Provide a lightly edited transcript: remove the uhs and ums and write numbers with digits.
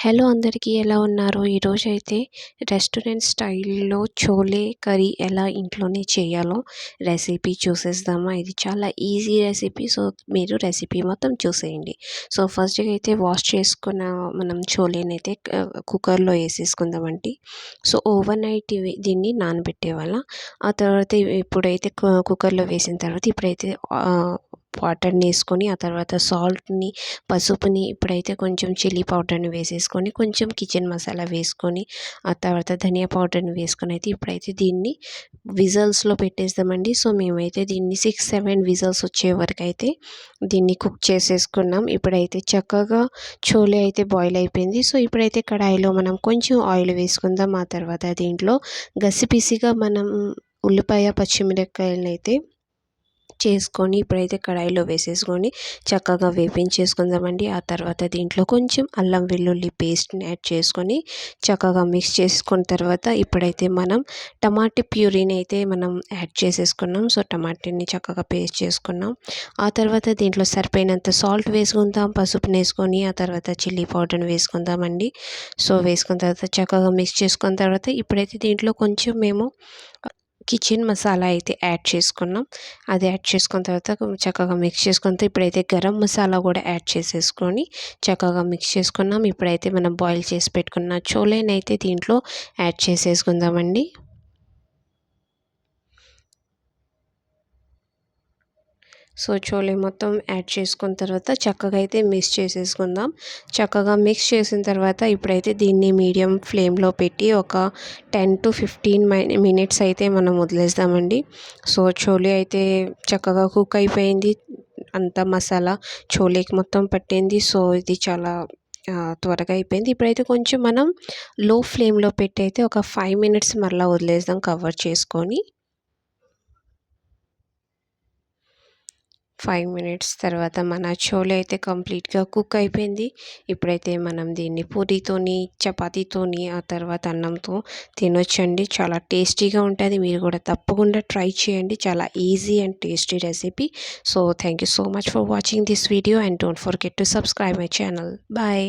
Hello అందరికీ ఎలా ఉన్నారు? ఈరోజైతే రెస్టారెంట్ స్టైల్‌లో చోలే కర్రీ ఎలా ఇంట్లోనే చేయాలో రెసిపీ చూసేద్దామా? ఇది చాలా ఈజీ రెసిపీ. సో, మీరు రెసిపీ మొత్తం చూసేయండి. సో, ఫస్ట్‌గా అయితే వాష్ చేసుకున్న మనం చోలేనైతే కుక్కర్‌లో ఏసేసుకుందామండి. సో, ఓవర్ నైట్ దీన్ని నానబెట్టేవాళ్ళం. ఆ తర్వాత ఇప్పుడైతే కుక్కర్‌లో వేసిన తర్వాత ఇప్పుడైతే వాటర్‌ని ఏసుకొని, ఆ తర్వాత సాల్ట్‌ని, పసుపుని, ఇప్పుడైతే కొంచెం చిల్లీ పౌడర్‌ని వేసేసుకొని, కొంచెం కిచెన్ మసాలా వేసుకొని, ఆ తర్వాత ధనియా పౌడర్‌ని వేసుకొని అయితే ఇప్పుడైతే దీన్ని విజిల్స్‌లో పెట్టేద్దామండి. సో, మేమైతే దీన్ని 6, 7 విజిల్స్ వచ్చే వరకైతే దీన్ని కుక్ చేసేసుకున్నాం. ఇప్పుడైతే చక్కగా చోలే అయితే బాయిల్ అయిపోయింది. సో, ఇప్పుడైతే కడాయిలో మనం కొంచెం ఆయిల్ వేసుకుందాం. ఆ తర్వాత దీంట్లో గసిపిసిగా మనం ఉల్లిపాయ, పచ్చిమిరపకాయలనైతే చేసుకొని ఇప్పుడైతే కడాయిలో వేసేసుకొని చక్కగా వేపించేసుకుందామండి. ఆ తర్వాత దీంట్లో కొంచెం అల్లం వెల్లుల్లి పేస్ట్ని యాడ్ చేసుకొని చక్కగా మిక్స్ చేసుకున్న తర్వాత ఇప్పుడైతే మనం టమాటా ప్యూరీని అయితే మనం యాడ్ చేసేసుకున్నాం. సో, టమాటాని చక్కగా పేస్ట్ చేసుకున్నాం. ఆ తర్వాత దీంట్లో సరిపోయినంత సాల్ట్ వేసుకుందాం, పసుపుని వేసుకొని ఆ తర్వాత చిల్లీ పౌడర్ని వేసుకుందామండి. సో, వేసుకున్న తర్వాత చక్కగా మిక్స్ చేసుకున్న తర్వాత ఇప్పుడైతే దీంట్లో కొంచెం మేము కిచెన్ మసాలా అయితే యాడ్ చేసుకున్నాం. అది యాడ్ చేసుకున్న తర్వాత చక్కగా మిక్స్ చేసుకున్న ఇప్పుడైతే గరం మసాలా కూడా యాడ్ చేసేసుకొని చక్కగా మిక్స్ చేసుకున్నాం. ఇప్పుడైతే మనం బాయిల్ చేసి పెట్టుకున్న చోలేనైతే దీంట్లో యాడ్ చేసేసుకుందామండి. సో, చోలే మొత్తం యాడ్ చేసుకున్న తర్వాత చక్కగా అయితే మిక్స్ చేసేసుకుందాం. చక్కగా మిక్స్ చేసిన తర్వాత ఇప్పుడైతే దీన్ని మీడియం ఫ్లేమ్‌లో పెట్టి ఒక 10-15 మినిట్స్ అయితే మనం వదిలేద్దామండి. సో, చోలే అయితే చక్కగా కుక్ అయిపోయింది. అంతా మసాలా చోలేకి మొత్తం పట్టింది. సో, ఇది చాలా త్వరగా అయిపోయింది. ఇప్పుడైతే కొంచెం మనం లో ఫ్లేమ్‌లో పెట్టి అయితే ఒక 5 మినిట్స్ మరలా వదిలేద్దాం కవర్ చేసుకొని. 5 మినిట్స్ తర్వాత మన చోలే అయితే కంప్లీట్‌గా కుక్ అయిపోయింది. ఇప్పుడైతే మనం దీన్ని పూరీతోని, చపాతీతోని, ఆ తర్వాత అన్నంతో తినొచ్చండి. చాలా టేస్టీగా ఉంటది. మీరు కూడా తప్పకుండా ట్రై చేయండి. చాలా easy and tasty recipe. So, thank you so much for watching this video and don't forget to subscribe my channel. Bye.